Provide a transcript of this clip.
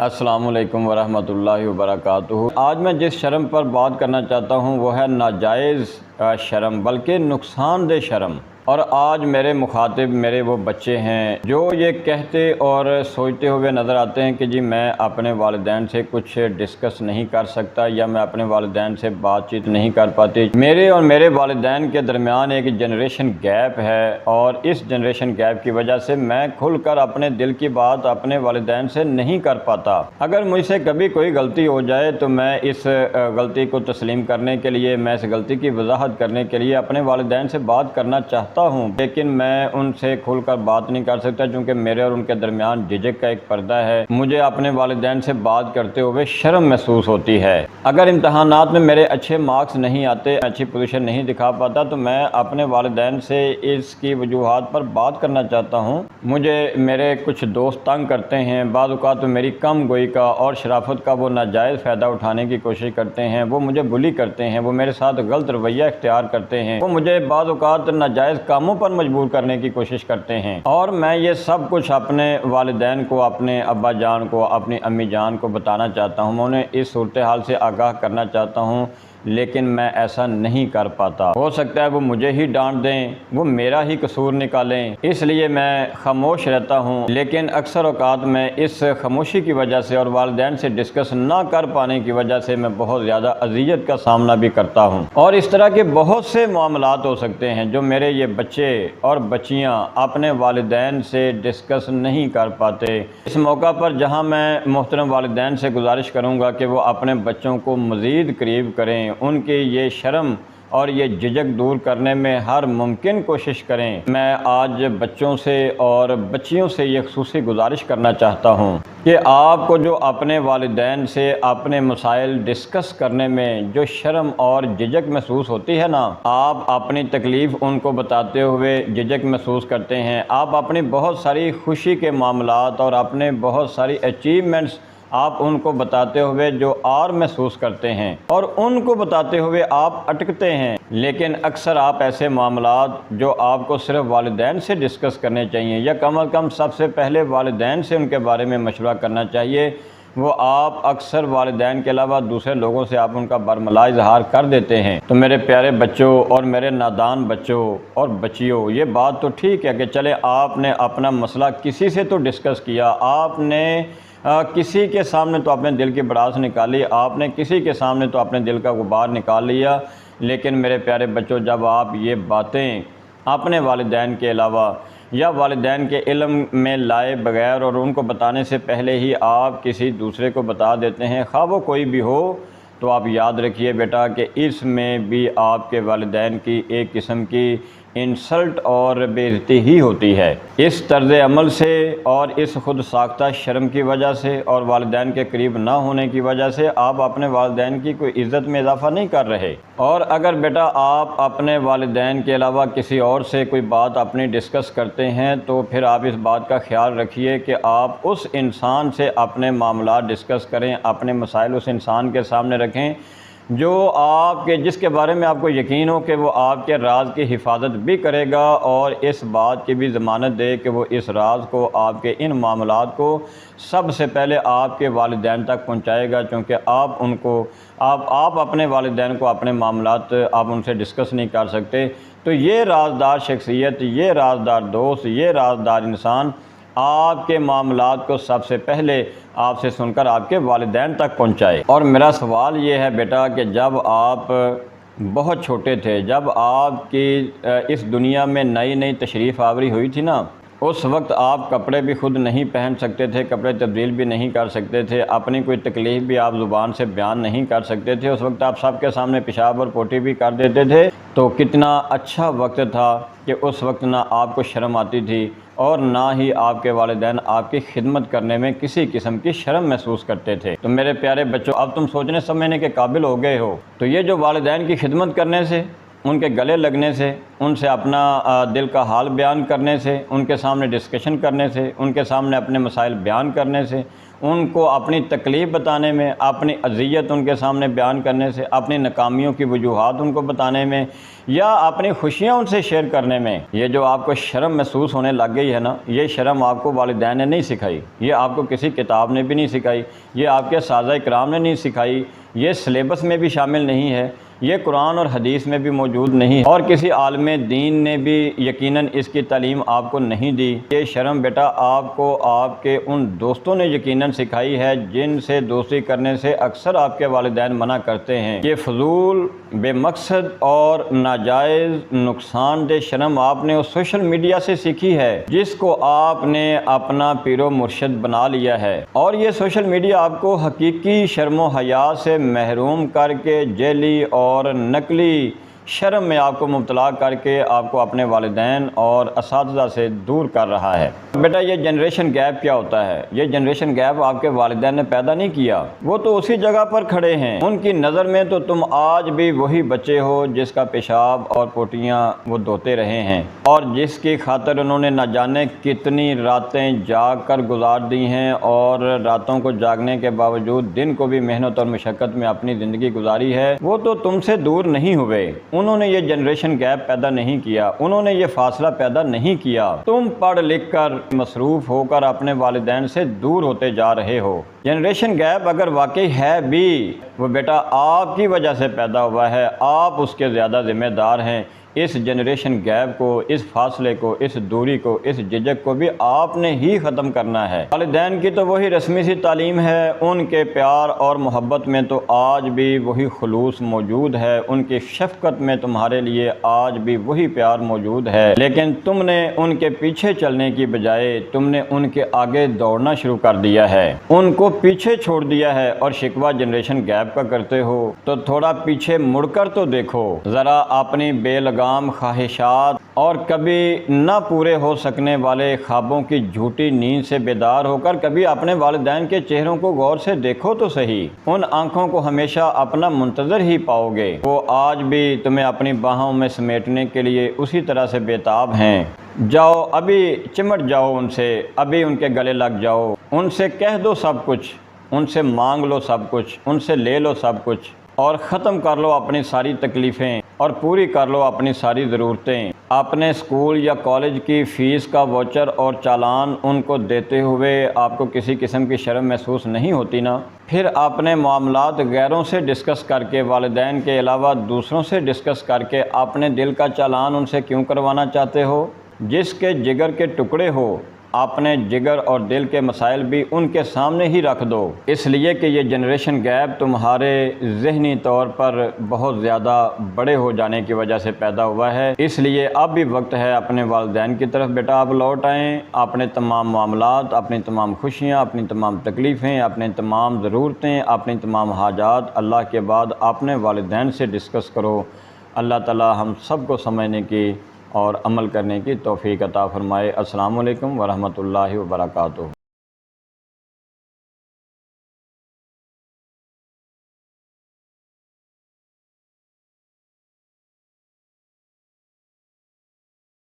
السلام علیکم ورحمۃ اللہ وبرکاتہ۔ آج میں جس شرم پر بات کرنا چاہتا ہوں وہ ہے ناجائز شرم، بلکہ نقصان دہ شرم۔ اور آج میرے مخاطب میرے وہ بچے ہیں جو یہ کہتے اور سوچتے ہوئے نظر آتے ہیں کہ جی میں اپنے والدین سے کچھ ڈسکس نہیں کر سکتا یا میں اپنے والدین سے بات چیت نہیں کر پاتی۔ میرے اور میرے والدین کے درمیان ایک جنریشن گیپ ہے اور اس جنریشن گیپ کی وجہ سے میں کھل کر اپنے دل کی بات اپنے والدین سے نہیں کر پاتا۔ اگر مجھ سے کبھی کوئی غلطی ہو جائے تو میں اس غلطی کو تسلیم کرنے کے لیے، میں اس غلطی کی وضاحت کرنے کے لیے اپنے والدین سے بات کرنا چاہتا ہوں، لیکن میں ان سے کھل کر بات نہیں کر سکتا چونکہ میرے اور ان کے درمیان جھجک کا ایک پردہ ہے۔ مجھے اپنے والدین سے بات کرتے ہوئے شرم محسوس ہوتی ہے۔ اگر امتحانات میں میرے اچھے مارکس نہیں آتے، اچھی پوزیشن نہیں دکھا پاتا تو میں اپنے والدین سے اس کی وجوہات پر بات کرنا چاہتا ہوں۔ مجھے میرے کچھ دوست تنگ کرتے ہیں، بعض اوقات تو میری کم گوئی کا اور شرافت کا وہ ناجائز فائدہ اٹھانے کی کوشش کرتے ہیں، وہ مجھے بلی کرتے ہیں، وہ میرے ساتھ غلط رویہ اختیار کرتے ہیں، وہ مجھے بعض اوقات ناجائز کاموں پر مجبور کرنے کی کوشش کرتے ہیں، اور میں یہ سب کچھ اپنے والدین کو، اپنے ابا جان کو، اپنی امی جان کو بتانا چاہتا ہوں، میں انہیں اس صورتحال سے آگاہ کرنا چاہتا ہوں، لیکن میں ایسا نہیں کر پاتا۔ ہو سکتا ہے وہ مجھے ہی ڈانٹ دیں، وہ میرا ہی قصور نکالیں، اس لیے میں خاموش رہتا ہوں۔ لیکن اکثر اوقات میں اس خاموشی کی وجہ سے اور والدین سے ڈسکس نہ کر پانے کی وجہ سے میں بہت زیادہ اذیت کا سامنا بھی کرتا ہوں، اور اس طرح کے بہت سے معاملات ہو سکتے ہیں جو میرے یہ بچے اور بچیاں اپنے والدین سے ڈسکس نہیں کر پاتے۔ اس موقع پر جہاں میں محترم والدین سے گزارش کروں گا کہ وہ اپنے بچوں کو مزید قریب کریں، ان کی یہ شرم اور یہ جھجک دور کرنے میں ہر ممکن کوشش کریں۔ میں آج بچوں سے اور بچیوں سے یہ خصوصی گزارش کرنا چاہتا ہوں کہ آپ کو جو اپنے والدین سے اپنے مسائل ڈسکس کرنے میں جو شرم اور جھجک محسوس ہوتی ہے نا، آپ اپنی تکلیف ان کو بتاتے ہوئے جھجک محسوس کرتے ہیں، آپ اپنی بہت ساری خوشی کے معاملات اور اپنے بہت ساری اچیومنٹس آپ ان کو بتاتے ہوئے جو آر محسوس کرتے ہیں اور ان کو بتاتے ہوئے آپ اٹکتے ہیں، لیکن اکثر آپ ایسے معاملات جو آپ کو صرف والدین سے ڈسکس کرنے چاہیے یا کم از کم سب سے پہلے والدین سے ان کے بارے میں مشورہ کرنا چاہیے، وہ آپ اکثر والدین کے علاوہ دوسرے لوگوں سے آپ ان کا برملا اظہار کر دیتے ہیں۔ تو میرے پیارے بچوں اور میرے نادان بچوں اور بچیوں، یہ بات تو ٹھیک ہے کہ چلے آپ نے اپنا مسئلہ کسی سے تو ڈسکس کیا، آپ نے کسی کے سامنے تو اپنے دل کی بڑاس نکالی، آپ نے کسی کے سامنے تو اپنے دل کا غبار نکال لیا، لیکن میرے پیارے بچوں جب آپ یہ باتیں اپنے والدین کے علاوہ یا والدین کے علم میں لائے بغیر اور ان کو بتانے سے پہلے ہی آپ کسی دوسرے کو بتا دیتے ہیں، خواہ وہ کوئی بھی ہو، تو آپ یاد رکھیے بیٹا کہ اس میں بھی آپ کے والدین کی ایک قسم کی انسلٹ اور بے عزتی ہی ہوتی ہے۔ اس طرز عمل سے اور اس خود ساختہ شرم کی وجہ سے اور والدین کے قریب نہ ہونے کی وجہ سے آپ اپنے والدین کی کوئی عزت میں اضافہ نہیں کر رہے، اور اگر بیٹا آپ اپنے والدین کے علاوہ کسی اور سے کوئی بات اپنی ڈسکس کرتے ہیں تو پھر آپ اس بات کا خیال رکھیے کہ آپ اس انسان سے اپنے معاملات ڈسکس کریں، اپنے مسائل اس انسان کے سامنے رکھیں جو آپ کے جس کے بارے میں آپ کو یقین ہو کہ وہ آپ کے راز کی حفاظت بھی کرے گا اور اس بات کی بھی ضمانت دے کہ وہ اس راز کو، آپ کے ان معاملات کو سب سے پہلے آپ کے والدین تک پہنچائے گا، چونکہ آپ اپنے والدین کو اپنے معاملات آپ ان سے ڈسکس نہیں کر سکتے۔ تو یہ رازدار شخصیت، یہ رازدار دوست، یہ رازدار انسان آپ کے معاملات کو سب سے پہلے آپ سے سن کر آپ کے والدین تک پہنچائے۔ اور میرا سوال یہ ہے بیٹا کہ جب آپ بہت چھوٹے تھے، جب آپ کی اس دنیا میں نئی نئی تشریف آوری ہوئی تھی نا، اس وقت آپ کپڑے بھی خود نہیں پہن سکتے تھے، کپڑے تبدیل بھی نہیں کر سکتے تھے، اپنی کوئی تکلیف بھی آپ زبان سے بیان نہیں کر سکتے تھے، اس وقت آپ سب کے سامنے پیشاب اور پوٹی بھی کر دیتے تھے۔ تو کتنا اچھا وقت تھا کہ اس وقت نہ آپ کو شرم آتی تھی اور نہ ہی آپ کے والدین آپ کی خدمت کرنے میں کسی قسم کی شرم محسوس کرتے تھے۔ تو میرے پیارے بچوں، اب تم سوچنے سمجھنے کے قابل ہو گئے ہو، تو یہ جو والدین کی خدمت کرنے سے، ان کے گلے لگنے سے، ان سے اپنا دل کا حال بیان کرنے سے، ان کے سامنے ڈسکشن کرنے سے، ان کے سامنے اپنے مسائل بیان کرنے سے، ان کو اپنی تکلیف بتانے میں، اپنی اذیت ان کے سامنے بیان کرنے سے، اپنی ناکامیوں کی وجوہات ان کو بتانے میں، یا اپنی خوشیاں ان سے شیئر کرنے میں، یہ جو آپ کو شرم محسوس ہونے لگ گئی ہے نا، یہ شرم آپ کو والدین نے نہیں سکھائی، یہ آپ کو کسی کتاب نے بھی نہیں سکھائی، یہ آپ کے اساتذہ کرام نے نہیں سکھائی، یہ سلیبس میں بھی شامل نہیں ہے، یہ قرآن اور حدیث میں بھی موجود نہیں ہے، اور کسی عالم دین نے بھی یقیناً اس کی تعلیم آپ کو نہیں دی۔ یہ شرم بیٹا آپ کو آپ کے ان دوستوں نے یقیناً سکھائی ہے جن سے دوستی کرنے سے اکثر آپ کے والدین منع کرتے ہیں۔ یہ فضول، بے مقصد اور ناجائز نقصان دہ شرم آپ نے اس سوشل میڈیا سے سیکھی ہے جس کو آپ نے اپنا پیر و مرشد بنا لیا ہے، اور یہ سوشل میڈیا آپ کو حقیقی شرم و حیا سے محروم کر کے جعلی اور نقلی شرم میں آپ کو مبتلا کر کے آپ کو اپنے والدین اور اساتذہ سے دور کر رہا ہے۔ بیٹا یہ جنریشن گیپ کیا ہوتا ہے؟ یہ جنریشن گیپ آپ کے والدین نے پیدا نہیں کیا، وہ تو اسی جگہ پر کھڑے ہیں، ان کی نظر میں تو تم آج بھی وہی بچے ہو جس کا پیشاب اور پوٹیاں وہ دھوتے رہے ہیں، اور جس کی خاطر انہوں نے نہ جانے کتنی راتیں جاگ کر گزار دی ہیں، اور راتوں کو جاگنے کے باوجود دن کو بھی محنت اور مشقت میں اپنی زندگی گزاری ہے۔ وہ تو تم سے دور نہیں ہوئے، انہوں نے یہ جنریشن گیپ پیدا نہیں کیا، انہوں نے یہ فاصلہ پیدا نہیں کیا۔ تم پڑھ لکھ کر مصروف ہو کر اپنے والدین سے دور ہوتے جا رہے ہو۔ جنریشن گیپ اگر واقعی ہے بھی، وہ بیٹا آپ کی وجہ سے پیدا ہوا ہے، آپ اس کے زیادہ ذمہ دار ہیں۔ اس جنریشن گیپ کو، اس فاصلے کو، اس دوری کو، اس جھجک کو بھی آپ نے ہی ختم کرنا ہے۔ والدین کی تو وہی رسمی سی تعلیم ہے، ان کے پیار اور محبت میں تو آج بھی وہی خلوص موجود ہے، ان کی شفقت میں تمہارے لیے آج بھی وہی پیار موجود ہے، لیکن تم نے ان کے پیچھے چلنے کی بجائے تم نے ان کے آگے دوڑنا شروع کر دیا ہے، ان کو پیچھے چھوڑ دیا ہے، اور شکوہ جنریشن گیپ کا کرتے ہو تو تھوڑا پیچھے مڑ کر تو دیکھو ذرا، اپنی بے لگام خواہشات اور کبھی نہ پورے ہو سکنے والے خوابوں کی جھوٹی نیند سے بیدار ہو کر کبھی اپنے والدین کے چہروں کو غور سے دیکھو تو صحیح۔ ان آنکھوں کو ہمیشہ اپنا منتظر ہی پاؤ گے، وہ آج بھی تمہیں اپنی باہوں میں سمیٹنے کے لیے اسی طرح سے بےتاب ہیں۔ جاؤ ابھی چمٹ جاؤ ان سے، ابھی ان کے گلے لگ جاؤ، ان سے کہہ دو سب کچھ، ان سے مانگ لو سب کچھ، ان سے لے لو سب کچھ، اور ختم کر لو اپنی ساری تکلیفیں، اور پوری کر لو اپنی ساری ضرورتیں۔ اپنے اسکول یا کالج کی فیس کا واچر اور چالان ان کو دیتے ہوئے آپ کو کسی قسم کی شرم محسوس نہیں ہوتی نا؟ پھر اپنے معاملات غیروں سے ڈسکس کر کے، والدین کے علاوہ دوسروں سے ڈسکس کر کے اپنے دل کا چالان ان سے کیوں کروانا چاہتے ہو؟ جس کے جگر کے ٹکڑے ہو، اپنے جگر اور دل کے مسائل بھی ان کے سامنے ہی رکھ دو، اس لیے کہ یہ جنریشن گیپ تمہارے ذہنی طور پر بہت زیادہ بڑے ہو جانے کی وجہ سے پیدا ہوا ہے۔ اس لیے اب بھی وقت ہے اپنے والدین کی طرف بیٹا آپ لوٹ آئیں، اپنے تمام معاملات، اپنی تمام خوشیاں، اپنی تمام تکلیفیں، اپنی تمام ضرورتیں، اپنی تمام حاجات اللہ کے بعد اپنے والدین سے ڈسکس کرو۔ اللہ تعالی ہم سب کو سمجھنے کی اور عمل کرنے کی توفیق عطا فرمائے۔ السلام علیکم ورحمۃ اللہ وبرکاتہ۔